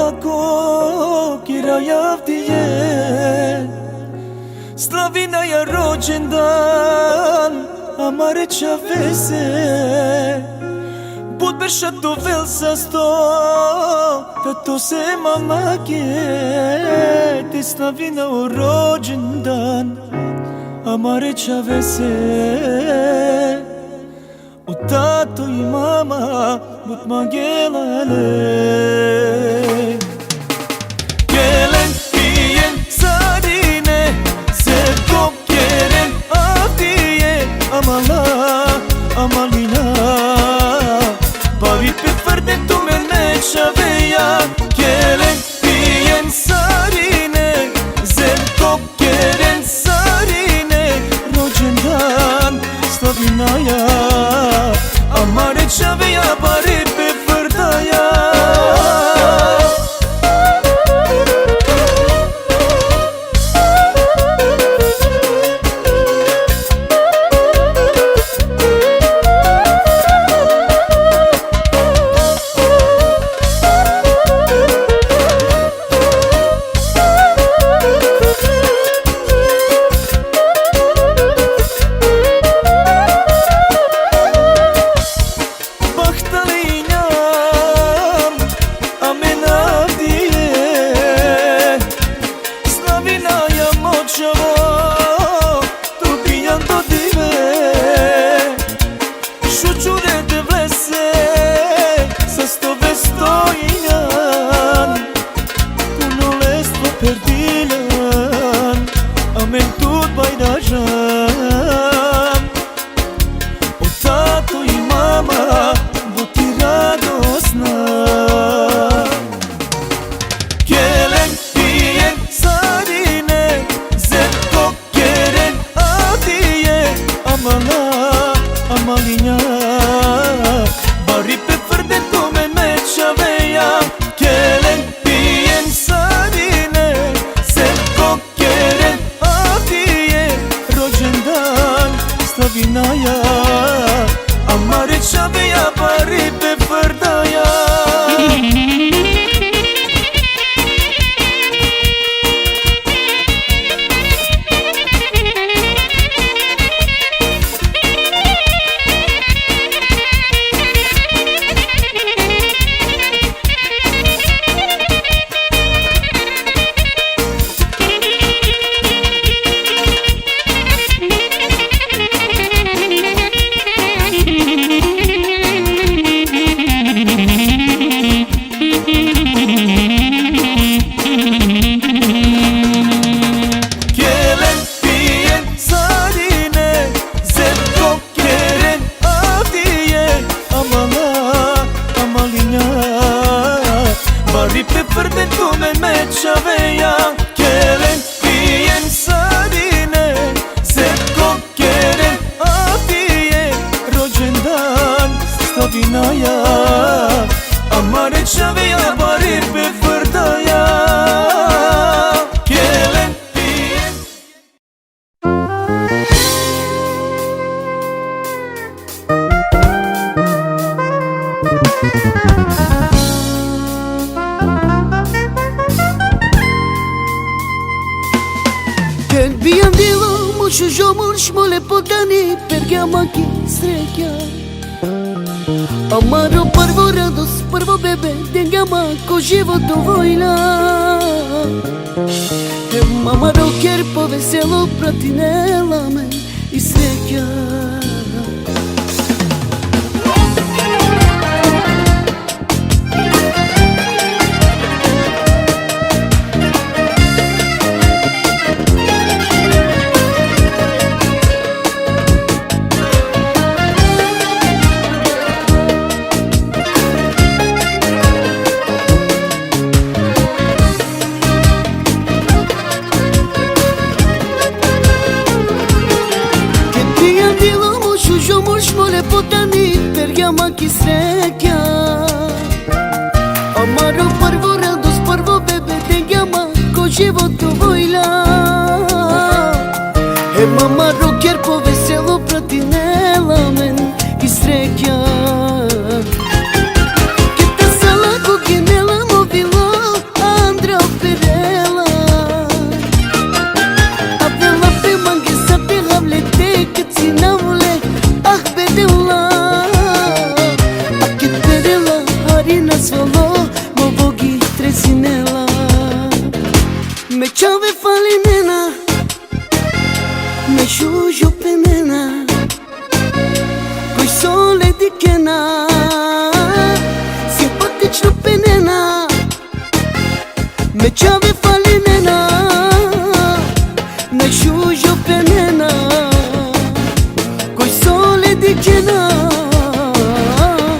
lako kiraja vdije Slavinaja rođendan Amare čavese Budbeša to vel sa sto Tato se mamake Te slavina o rođendan Amare čavese O tato i mama Bud magelale Gelen pijen sarine Sevko keren avdiye Amala amalina Bavi pe fărde tu mene çaveya Gelen pijen sarine Sevko keren sarine Rođendan Slavinaya Amare çaveya bari pe fırdaya Slavinaya Amare çaveya bari pe fırdaya Bari pe fărde tu me çaveya Gelen pijen sarine Sevko keren avdiye Rođendan Slavinaya Amare çaveya bari pe fırdaya Gelen pijen Biam bilo mucho jomur shmole podani Pergama ki sreća Amaro prvo radost, prvo bebe Dengama ko život dovojna Amaro kerpo veselo pratinela me I sreća Ki sreća Amaro prvo radost, prvo bebe Dengama ko život dovojla Amaro kerpo veselo pratinela men I sreća Ke ta sala ko genela movilo me qave fali nena, me shujo pe nena, coi sole di kena,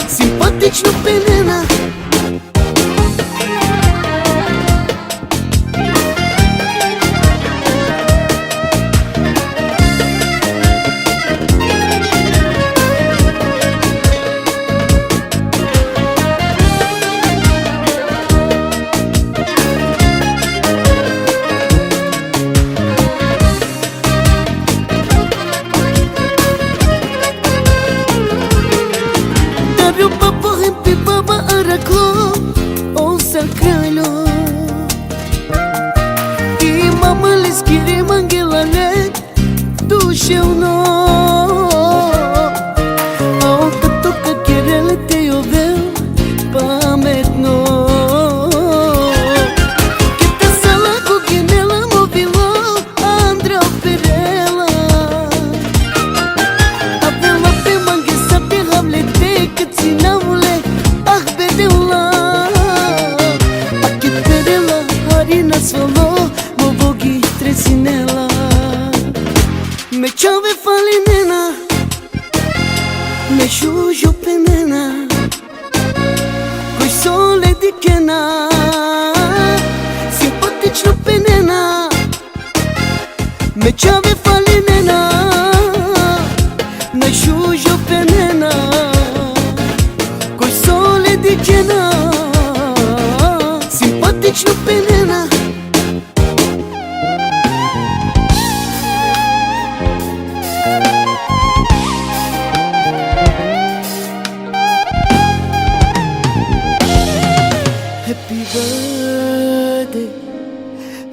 simpatično pe nena. Дарю папа хемпи баба арако Оса крайло И мама лескири мангелане Душевно А ота тока кереле те јовел паметно Кета сала когенела мобило Андра Перела Avela pe mangesa pe havlete Cât ținavule, ah bedela Achit perela, harina solo Mo vogi tresinela Me čave fali nena Me šužo pe nena Koji sole di kena Simpatično pe nena Me čave fali nena Me shujo pe nena Coi sole di kena Simpatično pe nena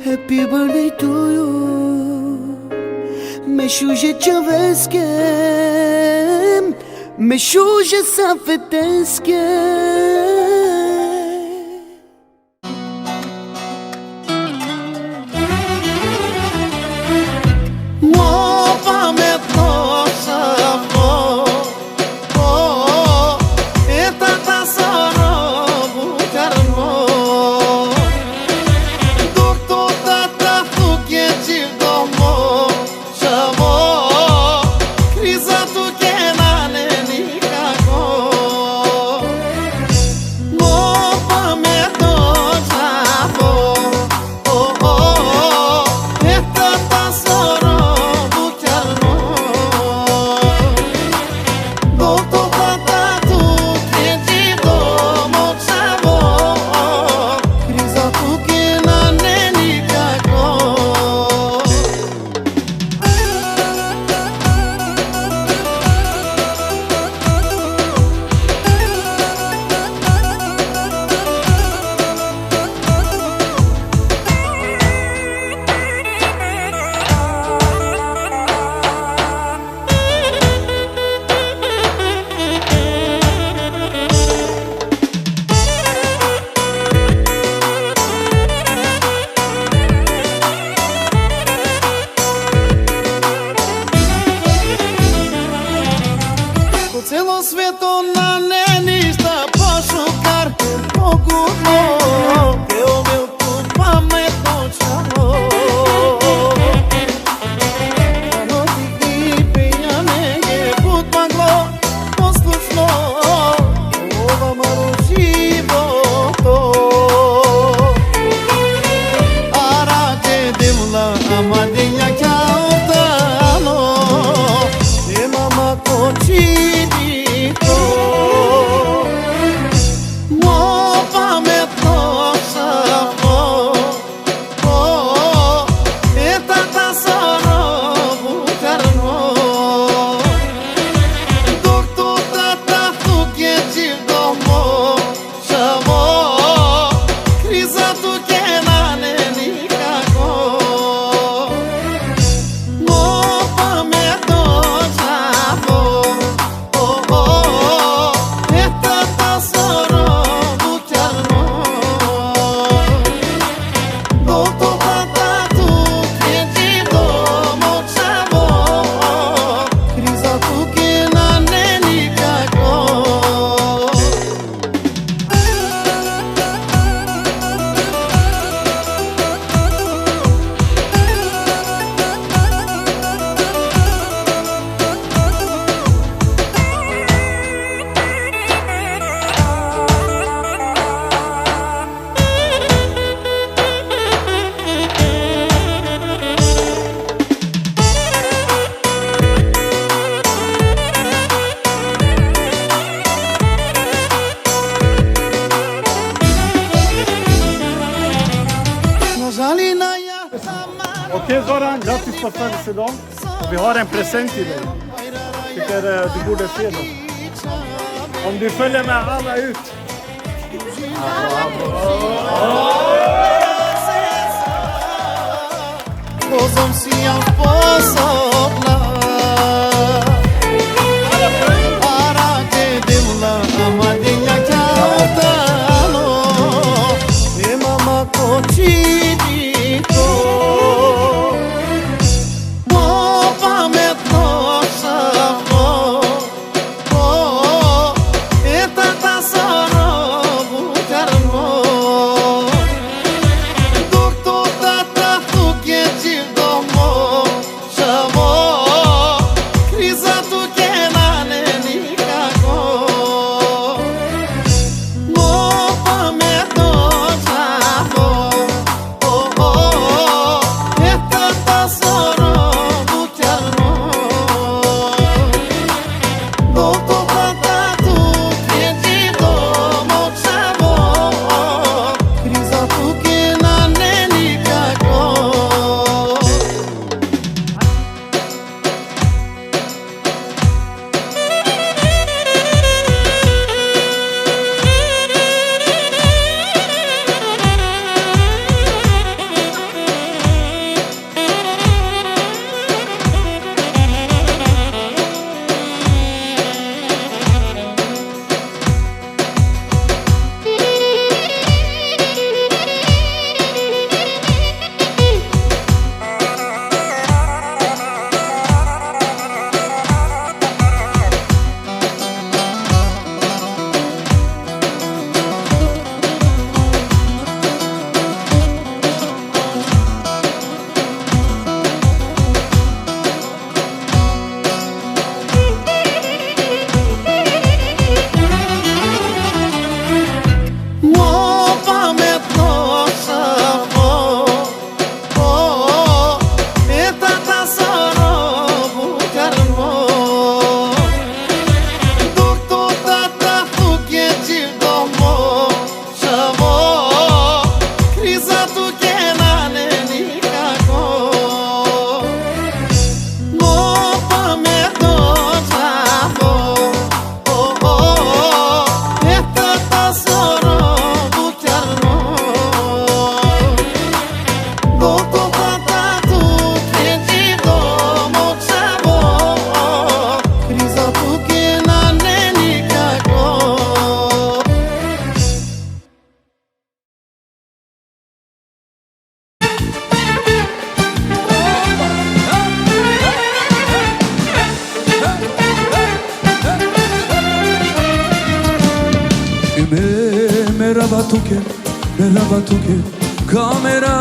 Happy birthday to you Me shuje čaveskem Me shuje safeteskem Mo pametno savo E tata soro bukarmo Dok to tata tu kjeći domo Šavo Kriza tu kenane nikako Okej Zoran, grattis på födelsedagen. Och vi har en present till dig. Tycker du borde se dem. Om du följer med alla ut. Pozom si jam sposobna Para ke dimla amadinga kyautano E mama ko chidiko Mo pametno shafo E tata sono bukarmo Merhaba Tuke, kamera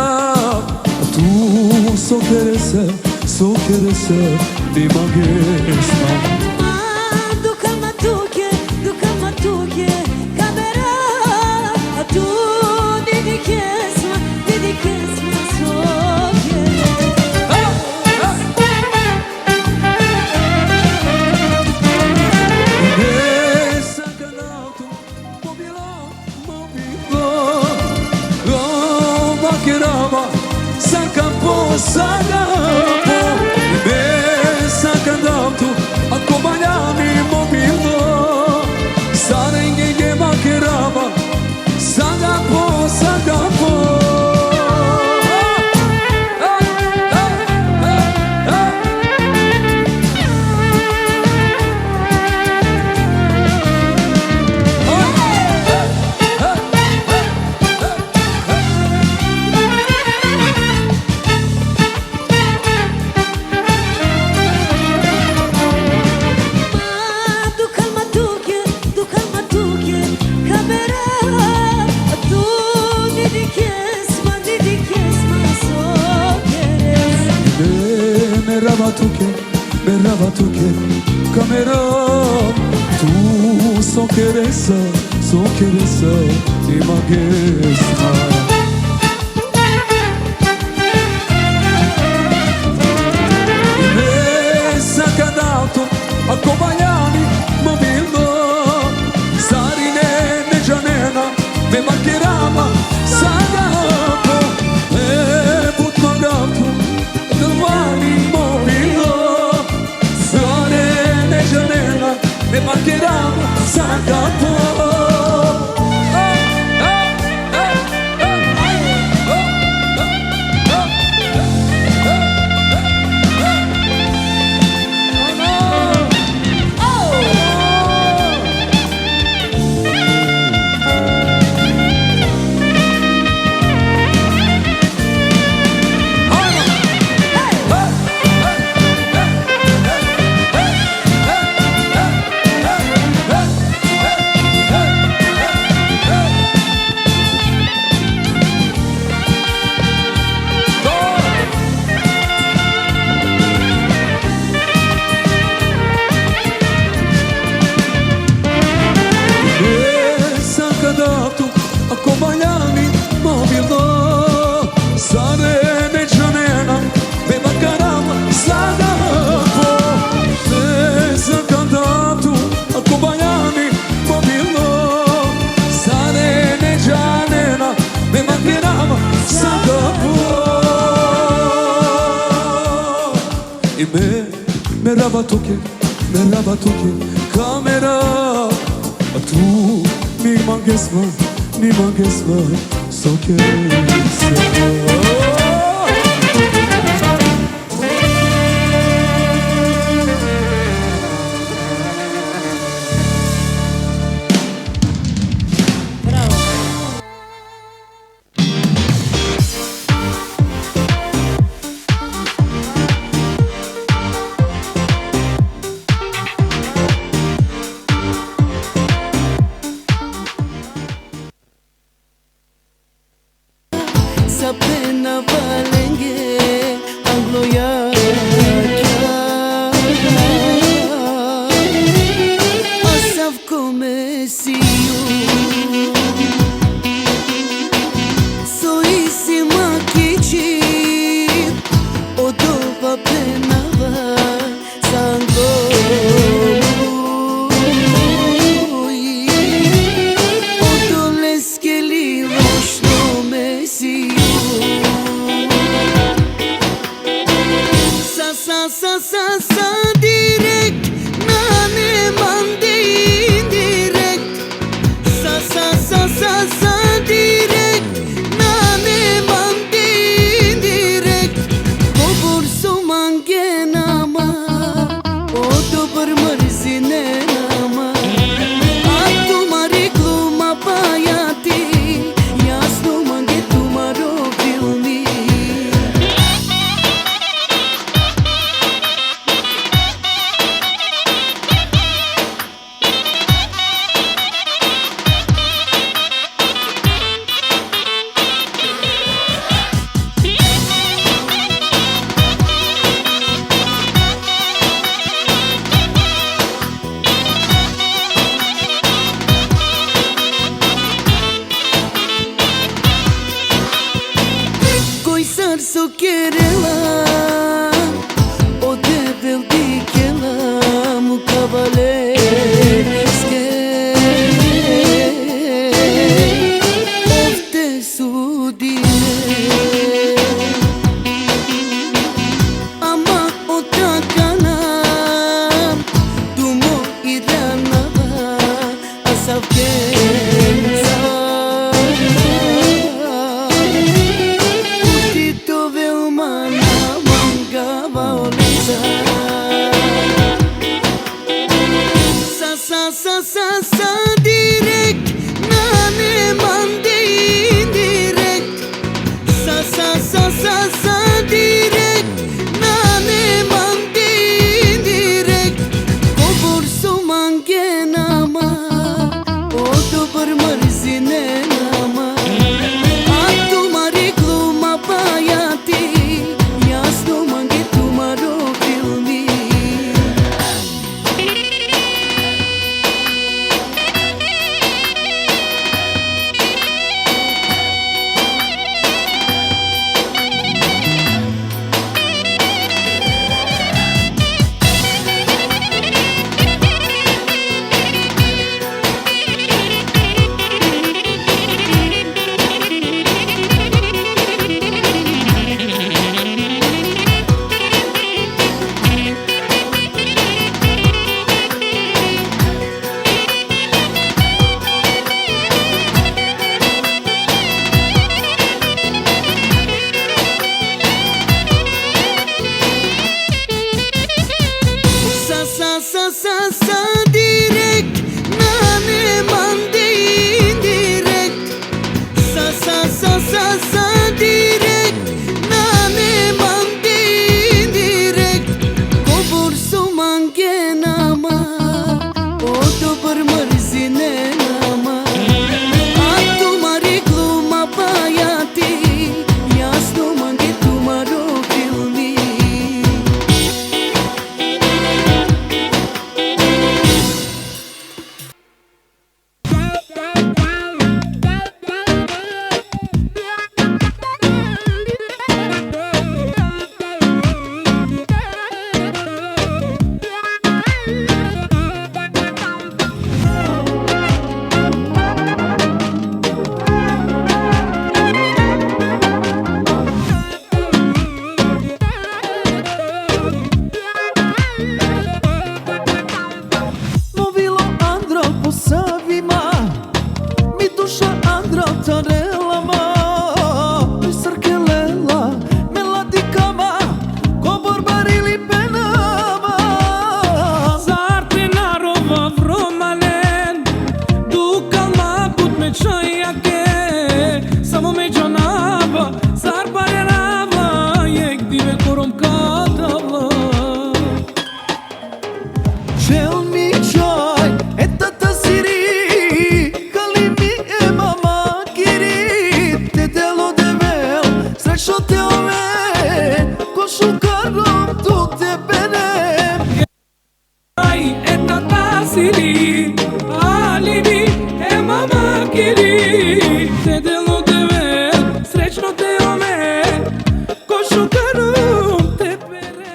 tu so kerese di magesma. Duka matuke, kamera tu didi kesma sokere. Nessa canauto, mobilo, Bakiraba, Sacampo, Sagapo, Bessa Canauto, accompagnami mobilo, Sarenghe Bakiraba, Sagapo. Merhaba Tuke, kamera tu so keresa di magesma. Nessa canauto, accompagnami mobilo, Sarine Nejanena, me Bakiraba, Sagapo, Putmagato, Zagapo Merhaba Toke, kamera tu ni mangesma, sokesa. Sapena valenge angloya Asav comesiu Soisima kichi Odoba penava sango Odoleskeli roshno mesiu Sa direct nane mandi indirect sa direct nane mandi indirect Gobor so mange nama Odo par marzi ne nama Ab tumhari gluma payati Jasno mange tumharo filmi So querela o devil dikela mukavaleske ofte sudine ama otakana tumo irana asavkenza Sa direct nane mandi indirect sa direct nane mandi indirect Gobor so mange nama Odo par marzi ne nama Ab tumhari gluma payati Jasno mange tumharo filmi čaja ke samo me gjonava sar barerava jek dive korom kadava Tell me joy et tasiri kalimi e mama kiri te delo devel srećo te ove ko šukarom tu te benem Ai eta tasiri alibi e mama kiri te delo devel srećno te ome ko šukarom te pere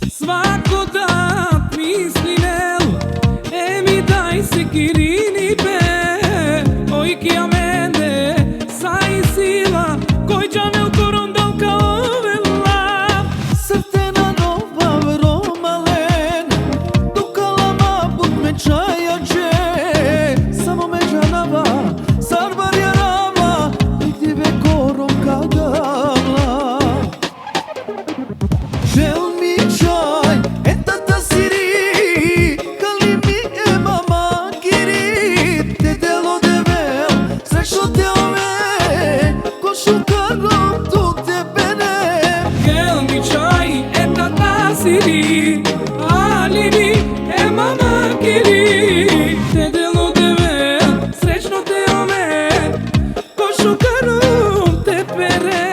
Svako dan mislim e mi daj se kirini pe oj ki amende sai sila koj janel korondal kaovela Srtena nova vromalen Dukalama bud me čaja dže Samo me žanava Sarbar jarava Nigdje ve korom kadavla Žel mi čaj Eta tasiri Kalimi e mama giri Te delo devel Srećo te ove Ko šukarom tu te benem Gel mi čaj eta tasiri alibi e mama kiri te delo devel srećno te ome ko šukarom te pere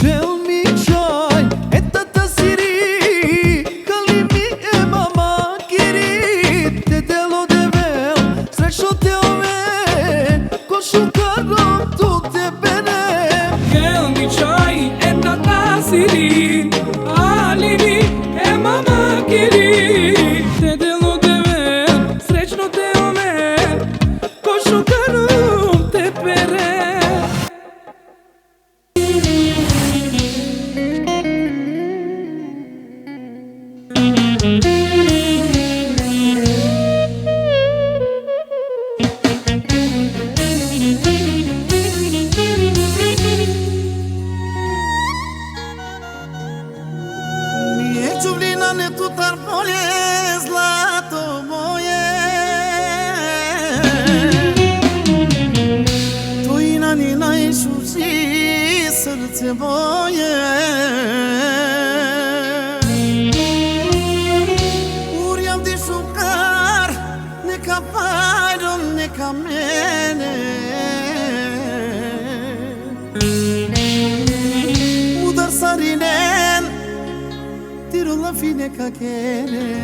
Žel mi čaj Eta tasiri Kalimi e mama giri Te delo devel Srećo te ove Ko šukarom tu te benem Gel mi čaj eta tasiri alibi e mama kiri te delo devel srećno te ome ko šukarom te pere Nije čuvlina ne tutar polje Zlato moje Tvojina ni najšuži Srce moje Urjam ti šukar Neka pajdom neka mene Udar sarinen Tirulla fine kakere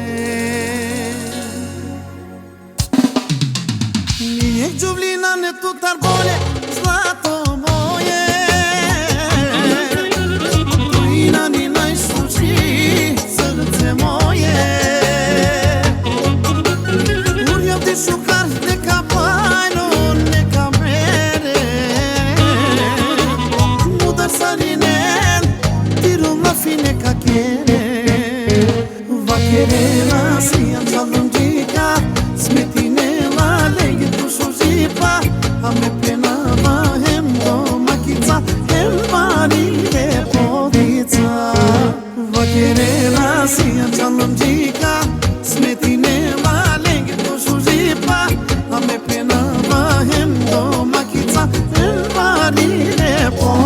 Nije čuvlina ne tutar bolje Zlato moje Tvojina ni najšuži Srce moje Urjam ti šukar neka pajno neka mene Udar sarinen Tirulla fine kakere Vaquerela si anjalum dika Smetinela lege tu šužipa A me penava hem do makica Hem mari lepodica Vaquerela si anjalum dika Smetinela lege tu šužipa A me penava hem do makica Hem mari lepodica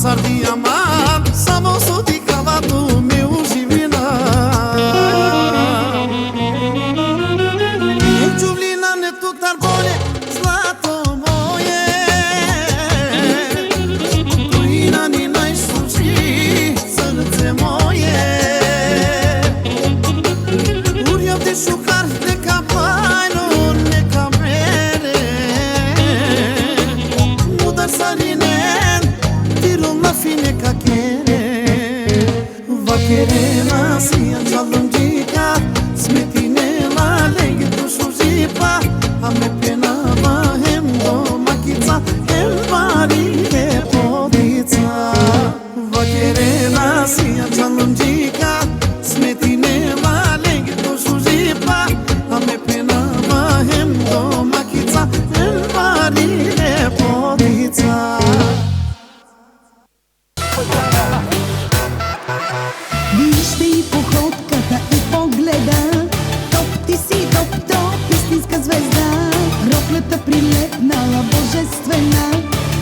pasar diamant, samo soti cavato meu živina. Čuvlina ne tutar bolje, zlato moje. Tujina ni najsuči, srce moje. Uriam te šukar, neka bajno, neka mene. Mudar sarinen, tirum la fine ca kere. Va kerena si anjalum dika, smetine la lege tu shuzipa. Ame pena va hem do makica, hem varile podica. Va kerena si anjalum dika, smetine la lege tu shuzipa. Ame pena va hem do makica, hem varile podica. Вижте и походката и погледа. Топ ти си, топ, топ, истинска звезда. Роклята прилепнала божествена.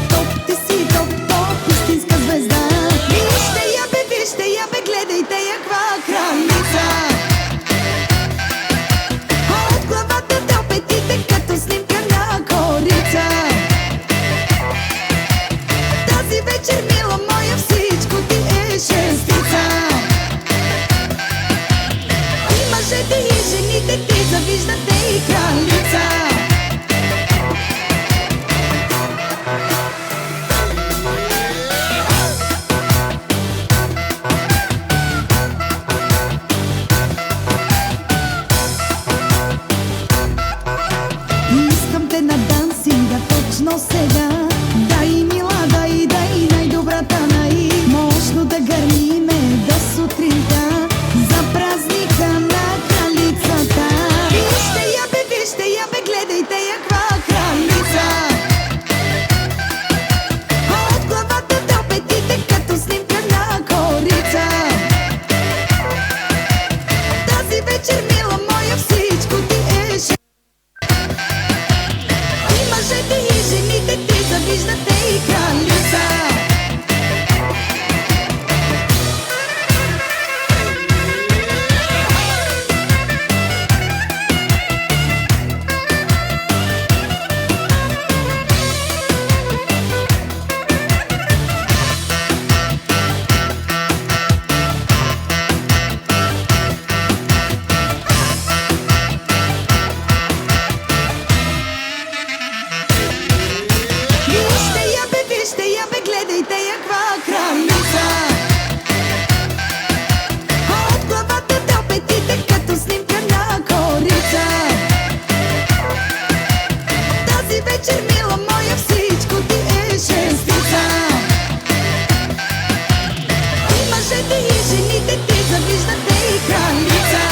Топ ти си, топ, топ, истинска звезда. Вижте я бе, гледайте я каква кралица. От главата до петите като снимка на корица. Тази вечер, мила моя, всичко ти е шестица. И мъжете и жените ти завиждате и кралица. Искам те на дансинга точно сега. Дай, мила, дай, най-добрата най. Мощно да гърмиме до сутринта. За празника на кралицата. Вижте я бе, гледайте я каква кралица. От главата до петите като снимка на корица. Тази вечер, мила моя, всичко ти е ше. И мъжете и жените ти завиждате и кралица. Вижте я бе, гледайте я каква кралица. От главата до петите като снимка на корица. Тази вечер, мила моя, всичко ти е шестица. И мъжете и жените ти завиждате и кралица.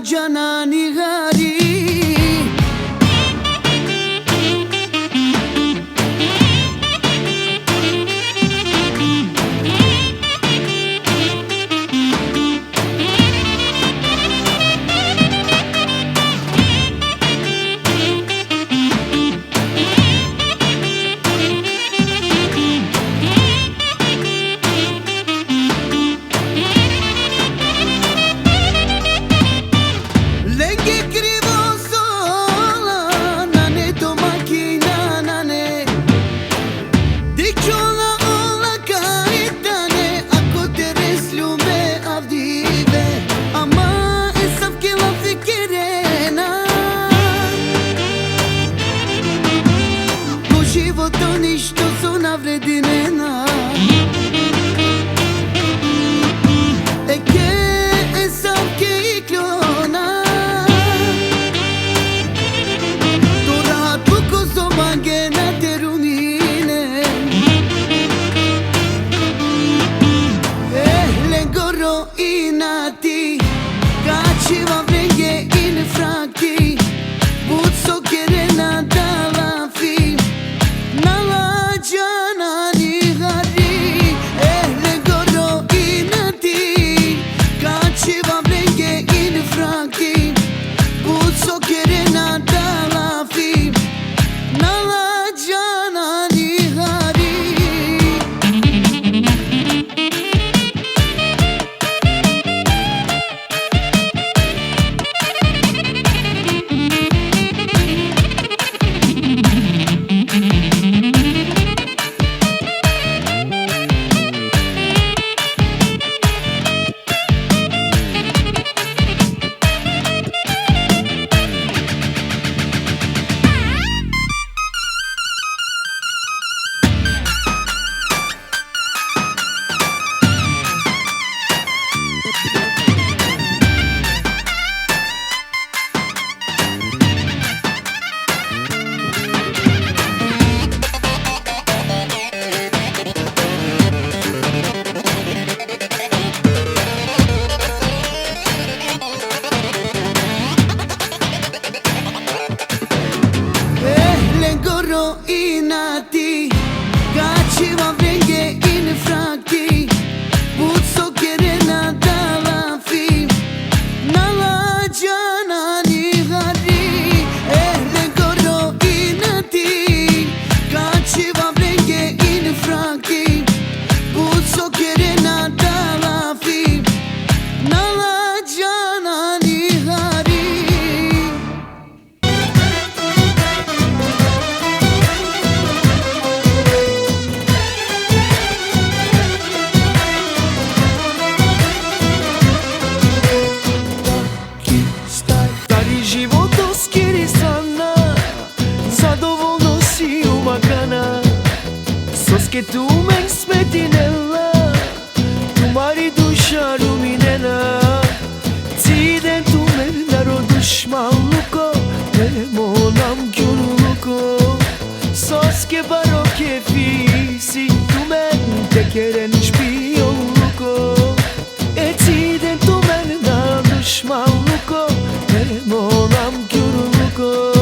Janani Hari životu ništo su navredinena. Eke esavke i klona Torat buko zomange na terunine. Legoro inati Kachiva vrenge in fraki Buzzo kerena dalla fi Nala jana ni gari Legoro inati Kachiva vrenge in fraki Buzzo kerena dalla fi Nala jana ni gari. Legoro inati Kachiva vrenge in fraki Buzzo kerena dalla fi Nala jana ni gari Legoro inati Kachiva vrenge in fraki Buzzo kerena dalla fi Nala jana ni gari. Stari život oskiri sana Zadovoljno si umakana Soske tu men smetinella Tu mari duša ruminena Ciden tu men naro dušmanluko Nemo nam gjurluko Soske baro kefisi Tu men tekeren špionluko Ciden tu men na dušmanluko Nemo nam gjurluko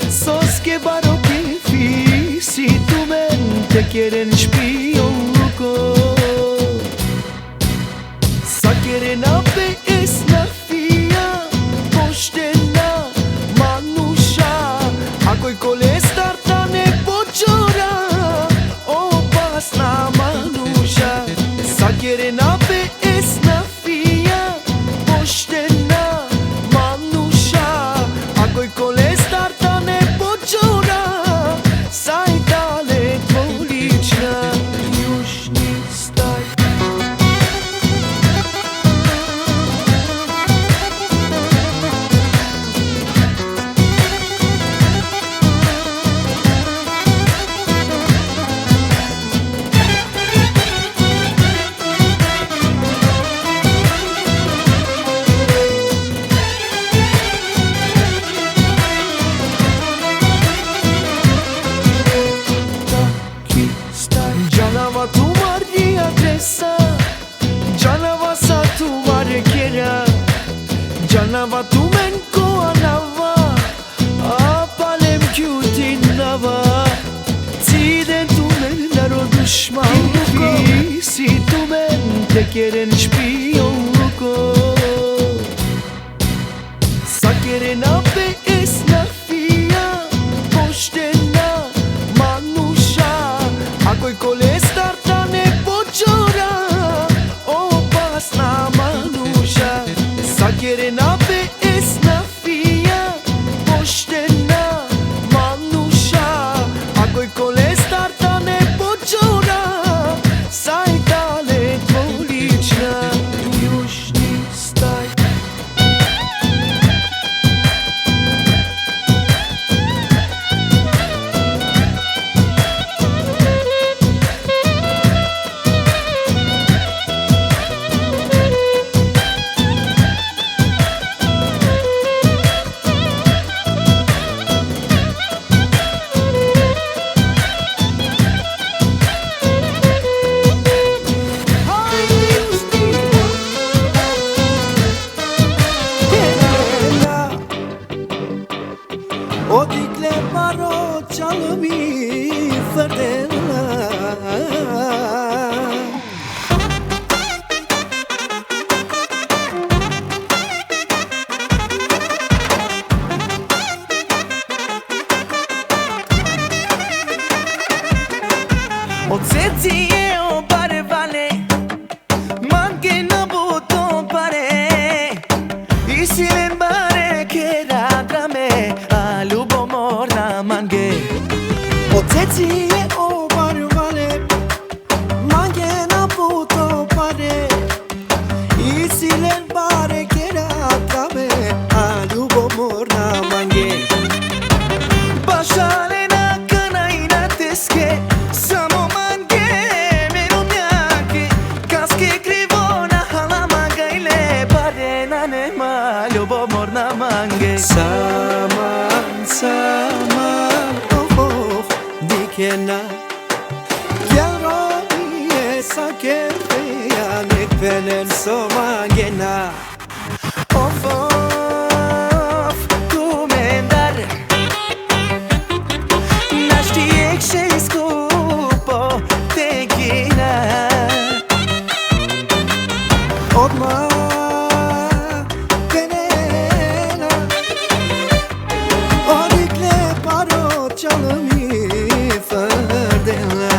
Soske baro kefisi Tu men tekeren špionluko Sakerena pe esna fija Poštena manuša Akoj kole starta ne počora Opasna manuša Sakerena pe esna fija Poštena manuša Akoj kole starta ne počora Sajtale dvolična Južni staj. Canava tu mari adresa Canava sa tu mare kera Canava tu men ko anava Apalem kyutin nava Ciden tu men naro dušmanluko Si tu men tekeren špionluko Sakerena pe esna fija Poštena manuša Akoj kole starta ne počora Opasna manuša Sakerena pe esna fija Poštena manuša Akoj kole starta ne počora Sajtale dvolična Južni staj. Odseci je obare vale Manche na buto pare I silen bare che radra me A ljubomorna mange Odseci je obare vale Manche na buto pare I silen bare che radra me A ljubomorna mange Bašale na kanajna teske Samo mange menomjake Kaske krivona halama gajle Barena nema ljubomorna mange Saman, saman, of, dikena Kjero je sake feja Nek penen so mangena Of, tu mendar Še skupo tegina Odmah penena Odikle paročalo mi fardela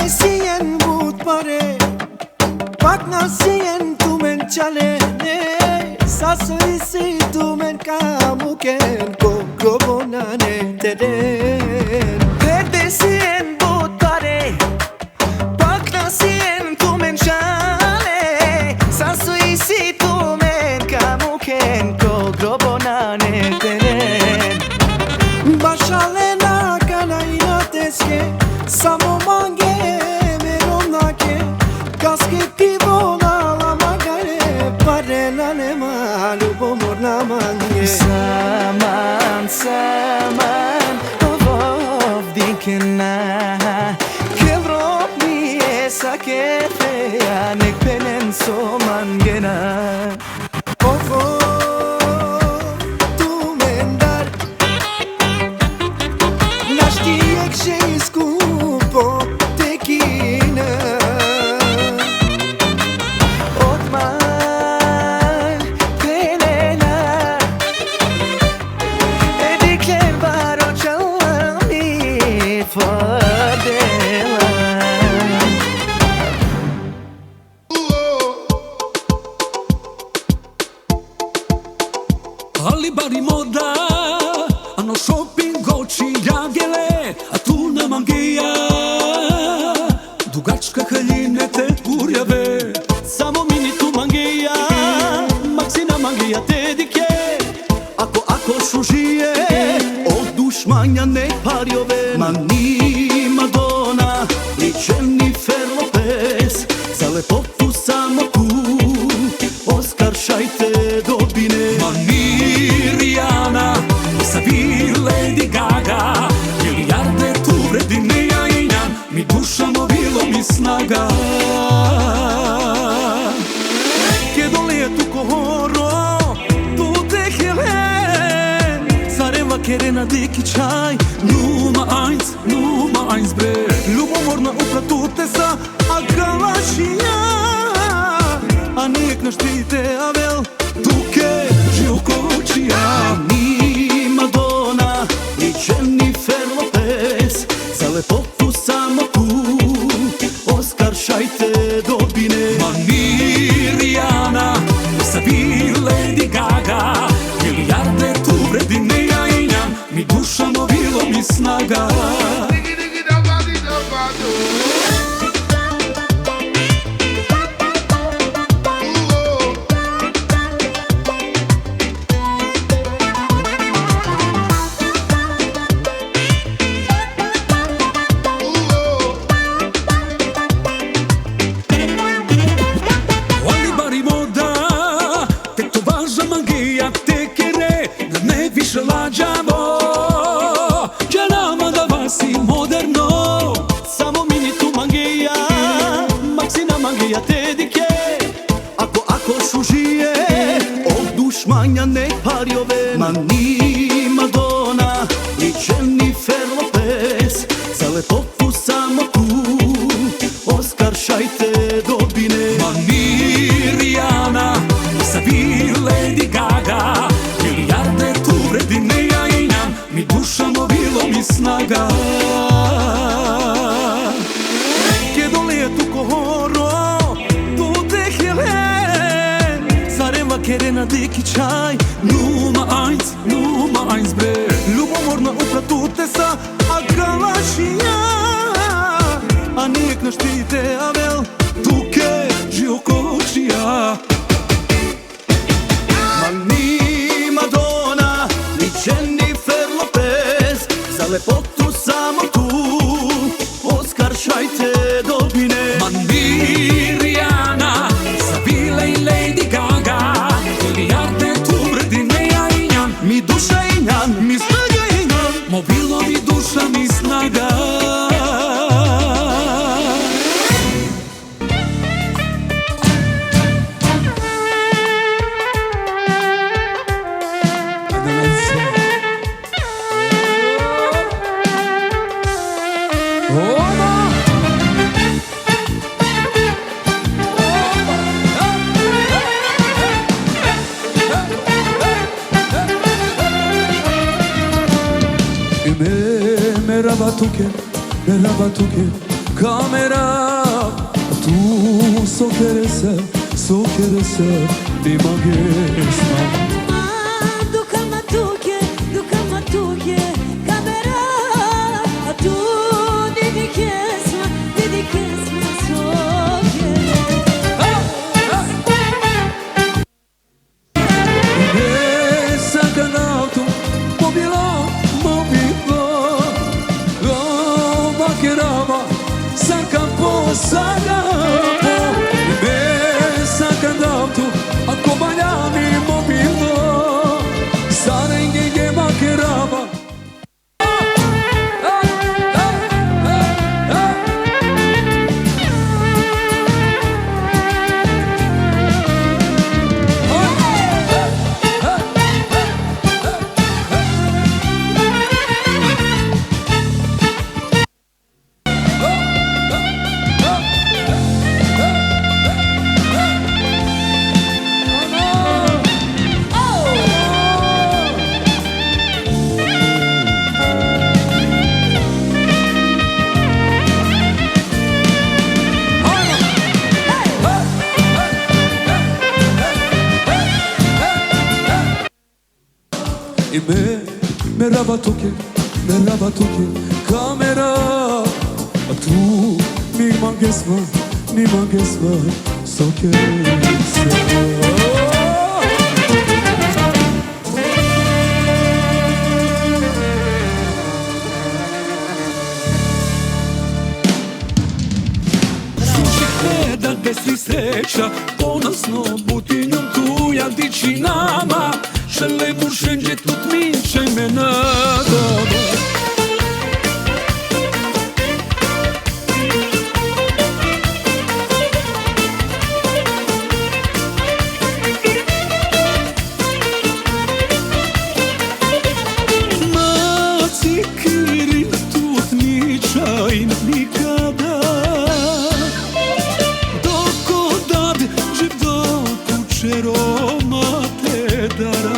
Sien but pare Pak na sien tu men chale Sasoi si tu men kamuken Koko bonane teden Perde sien but pare Pak na sien tu men chale Sasoi si tu men kamuken Koko bonane teden Bašale na kanajna teske Samo mange meronake Kaske krivona lama gajle Barena nema ljubomorna mange Saman, saman, dikena Kevro mi je sake feja Nek penen so mangena tu mendar Naš tijek še skupo tekina Odmah penena Edikler baročala mi fardela Ali bari moda Ano shopping oči jagele A tu na mangeja Dugačka haljine te kurjave Samo mini tu mangeja Maksina mangeja te dike Ako šužije Od dušmanja ne parjove Ma ni Madonna Ni Jennifer Lopez Za lepotu samo tu Oskar šajte dobine Ma ni Rihanna Sa vi Lady Gaga Milijarde tu vredine ja i njam Mi duša bilo mi snaga Che dole tu kohoro Tu te hele Zareva kerena deki čaj Nummer eins bre Ljubomorna upra tu te sa A galašija A nek naš trite avel Tuke živkovučija Ni Madonna Ni Jennifer Lopez Za lepotu samo tu Oskar šajte dobine Ma ni Rihanna Sa vi Lady Gaga Milijarde tu vredine ja i njam Mi duša bilo mi snaga Lađavo, će nama da magija tedike. Ako šužije od dušmanja ne parjove. Ma ni Madonna, ni Jennifer Lopez, za lepotu samo tu Oskar šajte dobine. Ma ni Rihanna, sa vi Lady Gaga, milijarde tu vredine ja imam, mi duša mobilo mi snaga. Chiedo lei tu kohoro, tu te hele. Sareva kerena de kichai, Nummer eins bre. Ljubomorna upra tu te sa agalašija. A nijek ne štite avel, Tuke Giococia. Ma ni Madonna, ni Jennifer Lopez, za lepotu samo tu Oskar šajte dobine. Ma ni Rihanna, sa Vile i Lady Gaga, milijarde tu vredine ja imam, Mi duša injan, mi snaga injan. mobilo mi duša mi snaga. Merhaba Tuke, kamera. Tu sokerese, nima gesma. Duka matuke, kamera. A tu didi kesma soke. Ne sakanautu, mobilo. Kerama, sakapo, me sakandautu, accompagnami mobilo, sarenghe che makerama. Merhaba Tuke, kamera. Tu nima gesma, sokerese. Da te svi sreća, ponosno butinjom tu ja dići nama. Šele buršenđe tu tminčaj me nadava. Maci kirin tu tmičaj nikada. Doko dad živ do kučeroma te dara.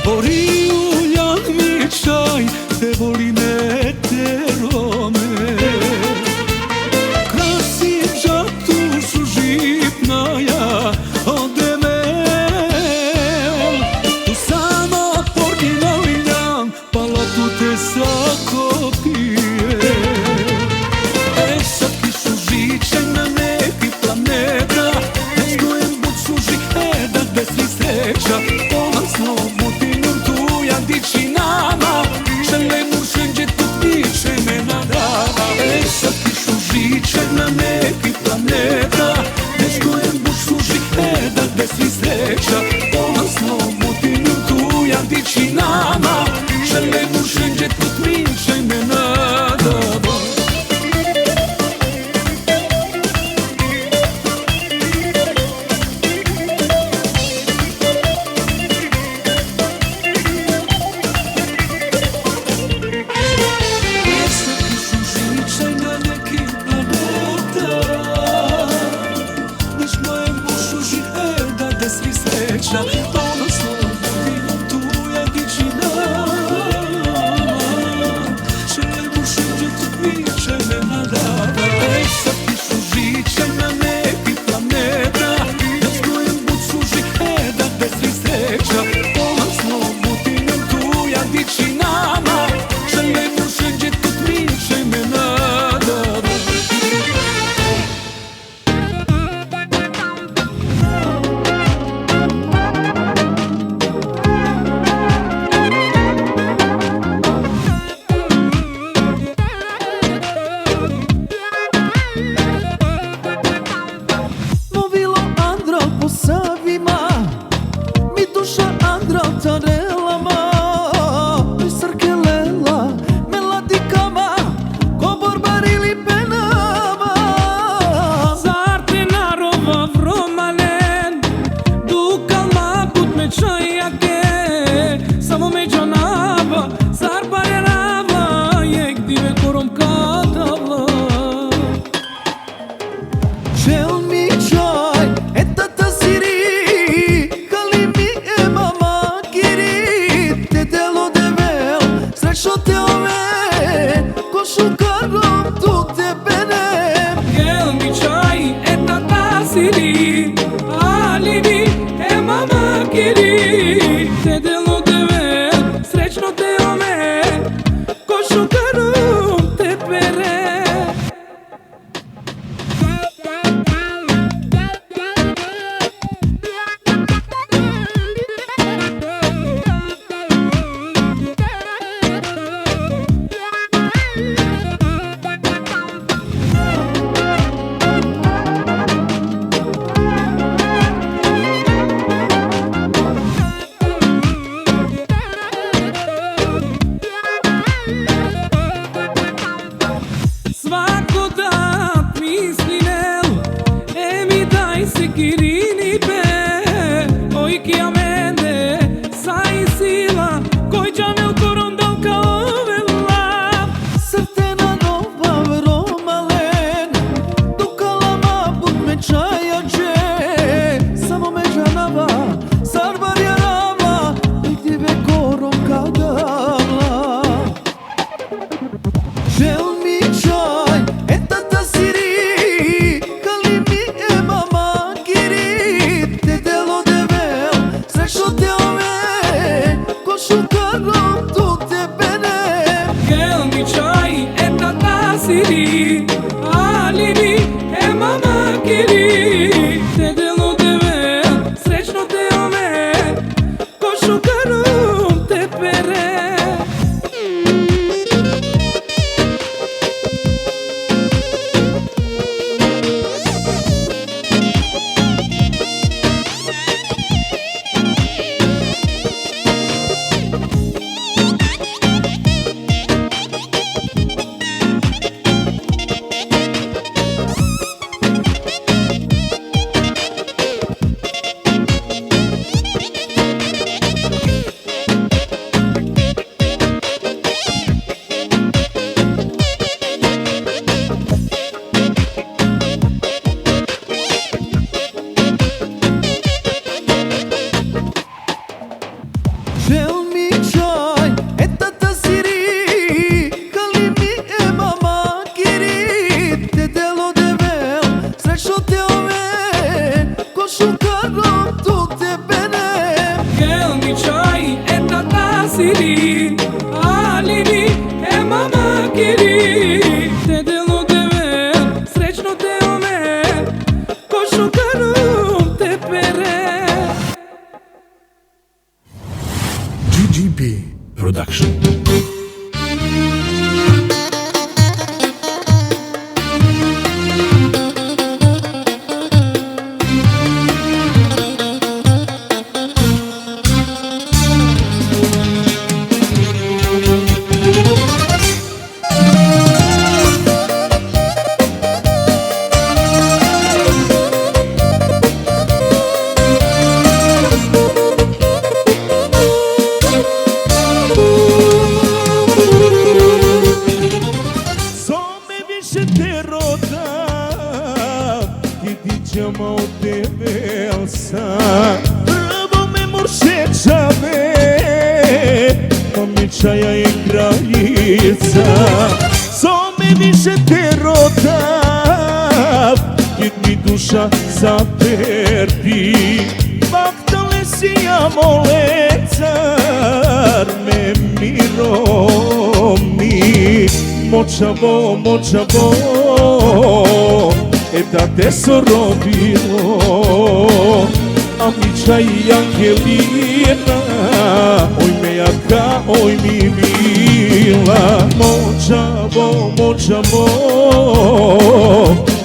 Bori uljan mi čaj, te voli me ove ko shukarom tu te benem. Gel mi qaj e tata siri, alibi e mama kiri. Te delo te ven, srećno te ome, ko shukarom te pere. Svako dat misli nel, e mi daj se kirini pe. Oj ki amende, sa i sila, koj gjamel korondal ka ovela. Srtena nova vromalen, dukalama bud me čaja dže. Samo me džanava, sarbar jarava, nigdje ve korom kadala. Žel mi čaj, e tata siri, kali mi e mama kiri. Te delo devel, srećno te ove, ko šukarom tu te benem. Gel mi qaj e tata siri, alibi e mama kiri. Te delo te ven, srećno te ome, ko shukarom te pere. Žel mi čaj, e tata siri, kali mi e mama kiri. Te delo devel, srećno te ove, ko šukarom tu te benem. Gel mi qaj e tata siri, alibi e mama kiri. Te delo te ven, srećno te ome, ko shukarom te pere. GGB Production. Some više te roda, ti diđama od tebe sam. Prvo me muršečave, pa mi čaja i kraljica. Some više te roda, jer mi duša zaperti. Baktale si ja molecar, me miromi. Močavo, močavo, e da te sorobilo. A mi čaj i Angelina, oj me jaka, oj mi mila. Močavo, močavo,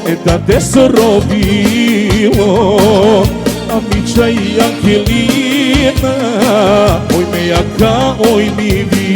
e da te sorobilo. A mi čaj i Angelina, oj me jaka, oj mi mila.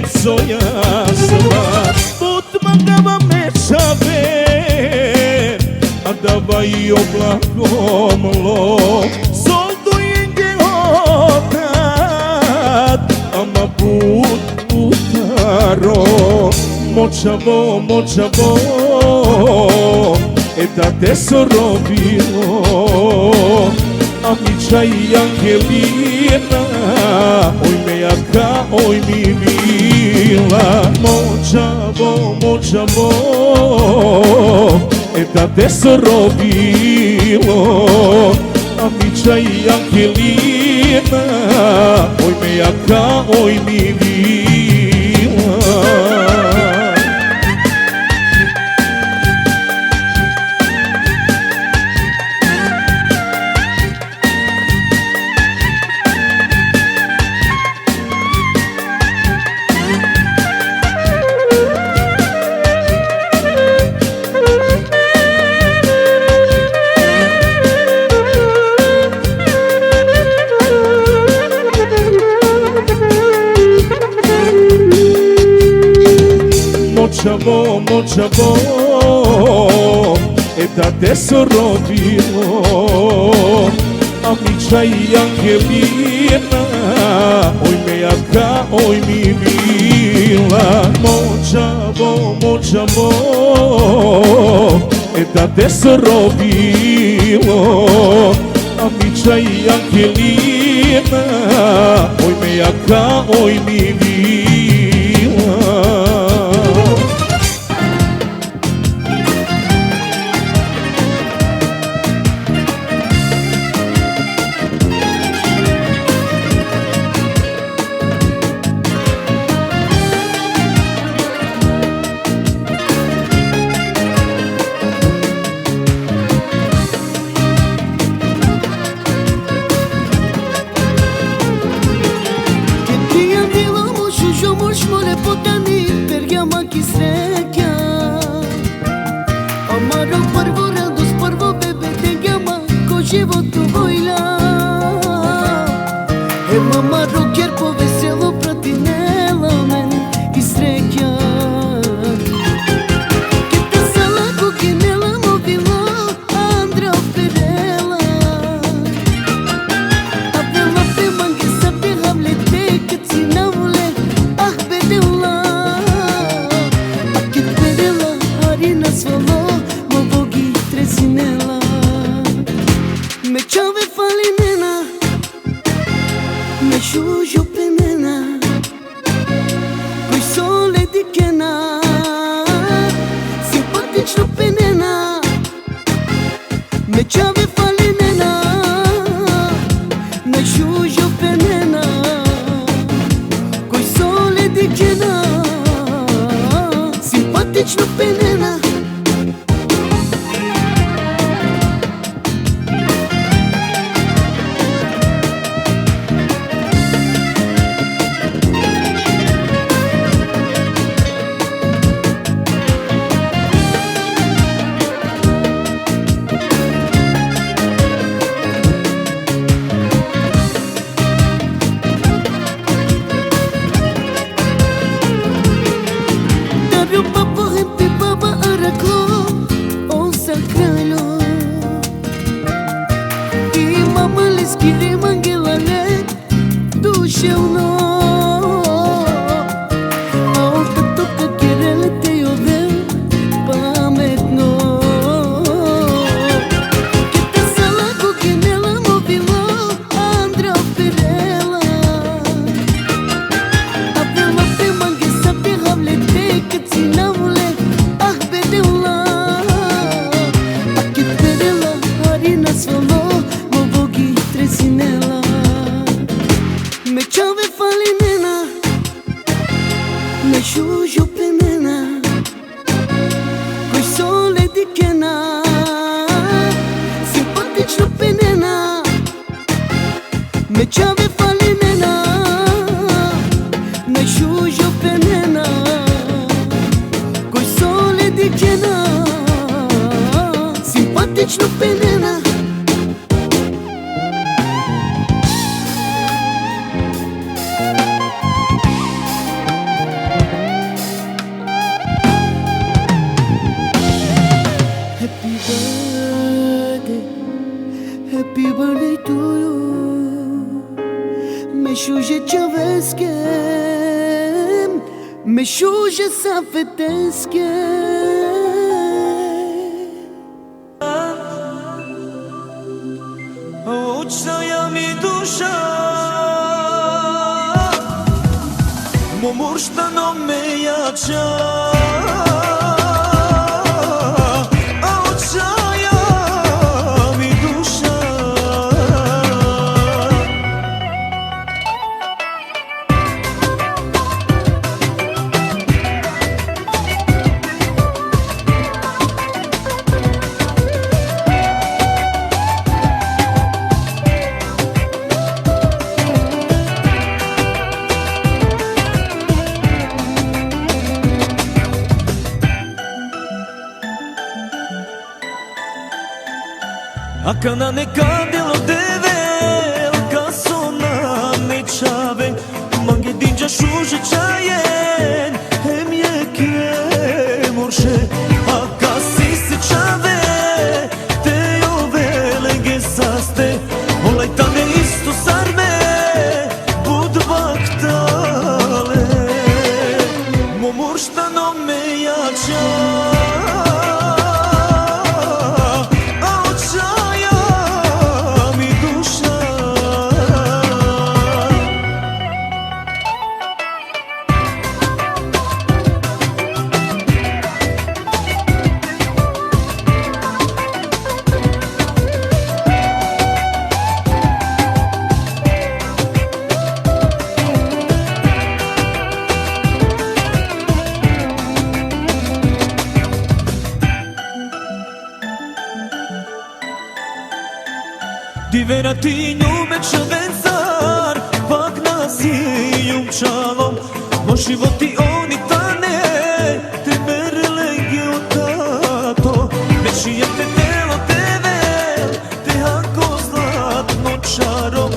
soiasma Put magava me chave Adavai oblacomlo Soldu inge otat Ama putaro Močavo, močavo Da te sorobilo Amica i Angelina Oj me jaka, oj mi mila Močavo, močavo Da te sorobilo Amica i Angelina Oj me jaka, oj mi mila Močavo, močavo Da te sorobilo Amica i Angelina Oj me jaka, oj mi mila Močavo, močavo Da te sorobilo Amica i Angelina Oj me jaka, oj mi mila Живото война Мама рокер повесело протинела мен и среќа Ке та сала кокинела мобило Андра оперела А пела пе манге са пега влете Кет си наволе ах бедела А кет бедела харина свало Мово ги тресинела Me chove falinena Me shujo penena Coi sole di kena Simpatično penena Me chove falinena Me shujo penena Coi sole di kena Simpatično penena Skire mangelane duševno A od toga kerele te jodel pametno Ke ta sala kokinela mobilo Andra operela A pela pe mange sa pega vlete Kad si navole ah bedela A ket bedela harina svalo tresinela Me chove falinena Me shujo penena Coi sole di kena Simpatično penena Me chove falinena Me shujo penena Coi sole di kena Simpatično penena me shuje sa feteske. Očaja mi duša Momurštano me jača A očaja mi duša Aka na nekadelo devel Kasona me çave Mange dinca şuje çayen Hem yeke morşe Aka sisi çave Te ovele gesaste Olaj tane isto sarme Bud vaktale Momurštano me jača Diveratinju me që vencar Pak nasi ju më qalom Mo životi oni tane Te mere legge o tato Me shijem te telo te vel Te hako zlatno čarom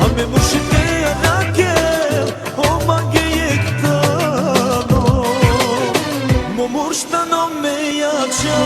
A me muši te arakel O mange jek tano Mo murštano me jača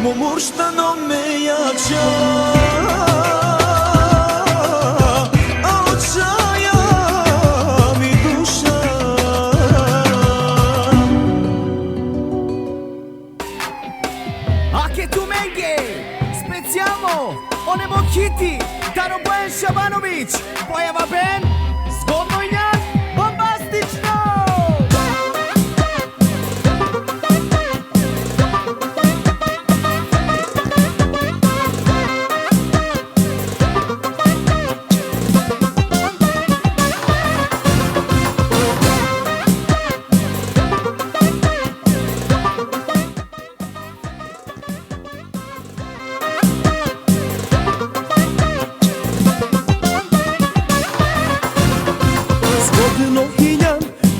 Momurštano me jača A očaja mi duša Ake tu menge, specijalno, onemo hiti, Daro Bojan Šabanović, pojava Ben, zgodno i njan, bombastično!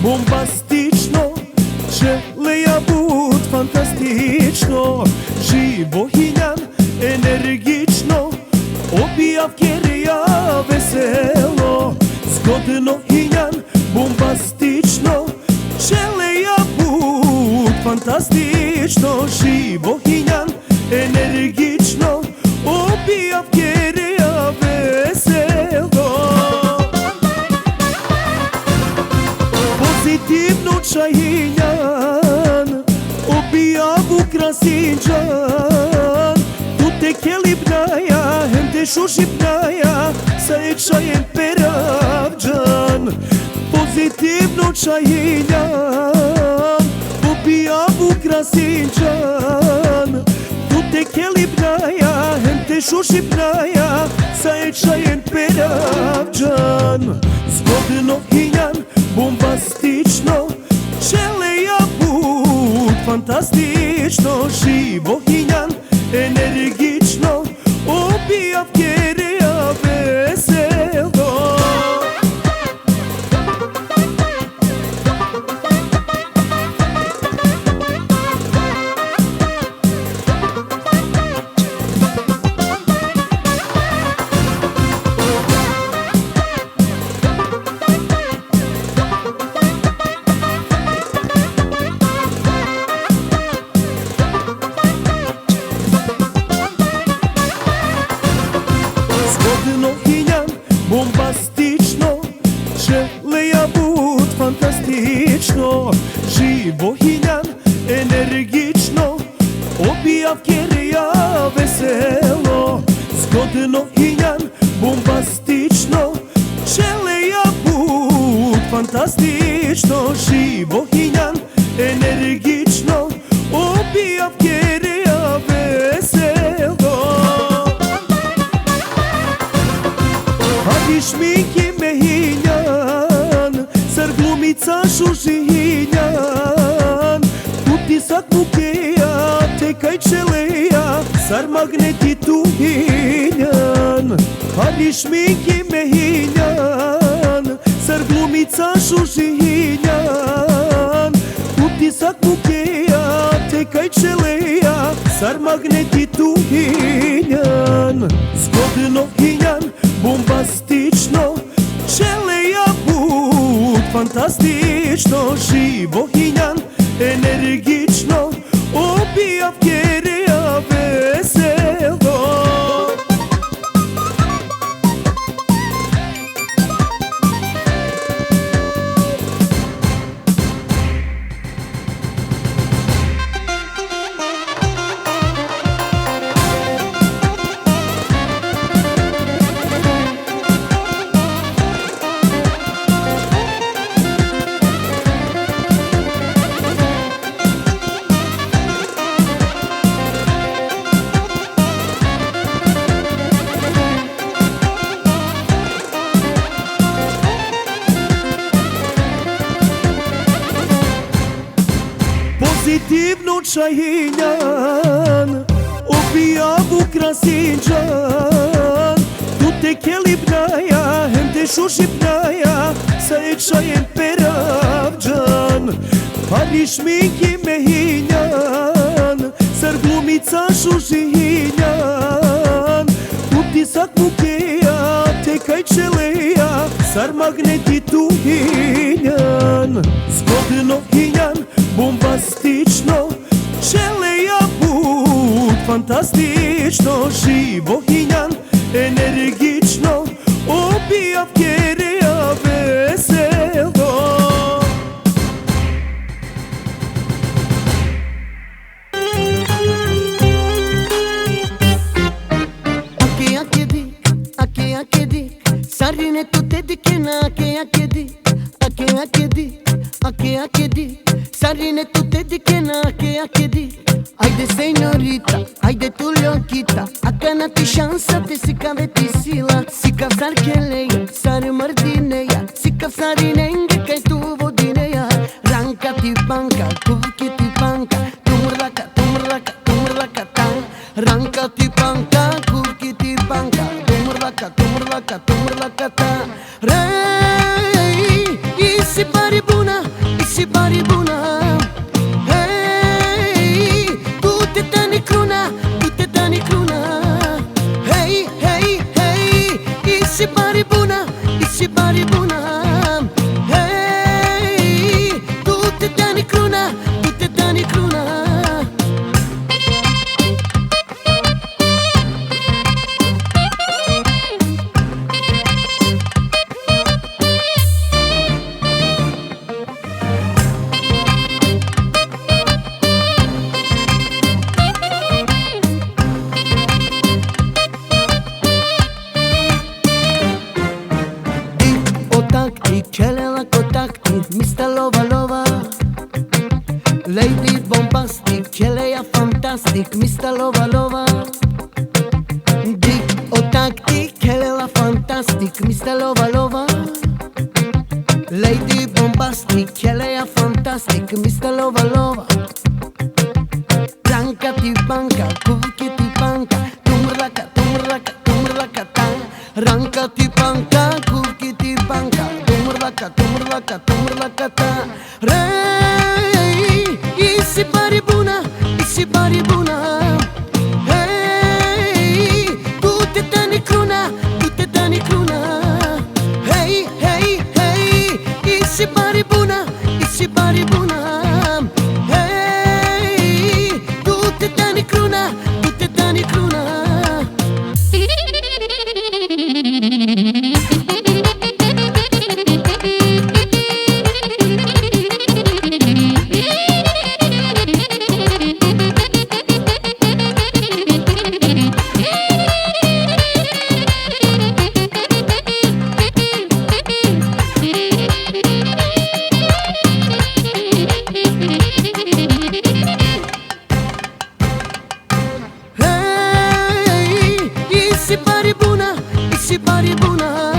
Bombastično, želeja bud fantastično, živohinjan, energično, obijav kjerija veselo, zgodno hinjan, bombastično, želeja bud fantastično, živohinjan, energično, obijav kjerija veselo. Pozitivno čajinjan, obijavu krasinđan, tu te kelipnaja, hem te šušipnaja, sa je čajem peravđan. Pozitivno čajinjan, obijavu krasinđan, tu te kelipnaja, hem te šušipnaja, sa je čajem peravđan. Zgodno hinjan, bombastično, želeja fantastično, živohinjan, energično, obija vjereja veselo. Zgodnohinjan, bombastično, želeja bud fantastično, živohinjan, energično, obija vjereja veselo. Zgodnohinjan, bombastično, želeja bud fantastično, živohinjan, energično, obija vjereja veselo. Adi šminki mehinjan, sar glumica šužinjan, utisak mukeja, tekaj čeleja, sar magneti tuhinjan. Adi šminki mehinjan, sar glumica šužinjan, utisak mukeja, tekaj čeleja, sar magneti tuhinjan. Zgodnohinjan, bombastično, želeja bud fantastično, živohinjan, energično, obija vjereja veselo. Pozitivno čajinjan, obijavu krasinđan, tu te kelipnaja, hem te šušipnaja, sa je čajem peravđan. Ali šminki mehinjan, sar glumica šužinjan, utisak mukeja, tekaj čeleja, sar magneti tuhinjan. Zgodnohinjan, bombastično, želeja bud fantastično, živohinjan, energično, obija vjereja veselo. Ake dik, sarine tu te dikena, ake dik, sarine tu te dikena, ake dik. Ajde señorita, ajde tu loquita, acá na ti šansa te sikave ti sila, sikav zar keleja, sar mardineja, sikav sarinenge kaj tu vodineja, ranka ti banka, kuvki ti banka, tumrlaka, tumrlaka, tumrlaka ta, ranka ti banka, kuvki ti banka, tumrlaka, tumrlaka, tumrlaka ta. Rei, isi baribuna, isi baribuna. Isi baribuna, hey, tu te dani kruna, tu te dani kruna. Kelela kotakti, Mr. Lova Lova, Lady Bombastic, Keleja Fantastic, Mr. Lova Lova, Dick Otakti, Kelela Fantastic, Mr. Lova Lova, Lady Bombastic, Keleja Fantastic, Mr. Lova Lova. ti panca, cuvche ti panca, tumraka, tumraka, tumraka ta. Ranca ti panca, cuvche ti panca, tumraka, tumraka, tumraka ta. Rei, isi pari buna, isi pari buna. Hey, tu te dani cruna, tu te dani cruna. Hey, hey, hey, isi pari buna, isi pari buna. Hey, tu te dani cruna, tu te dani cruna. Hey, isi pari buna, isi pari buna.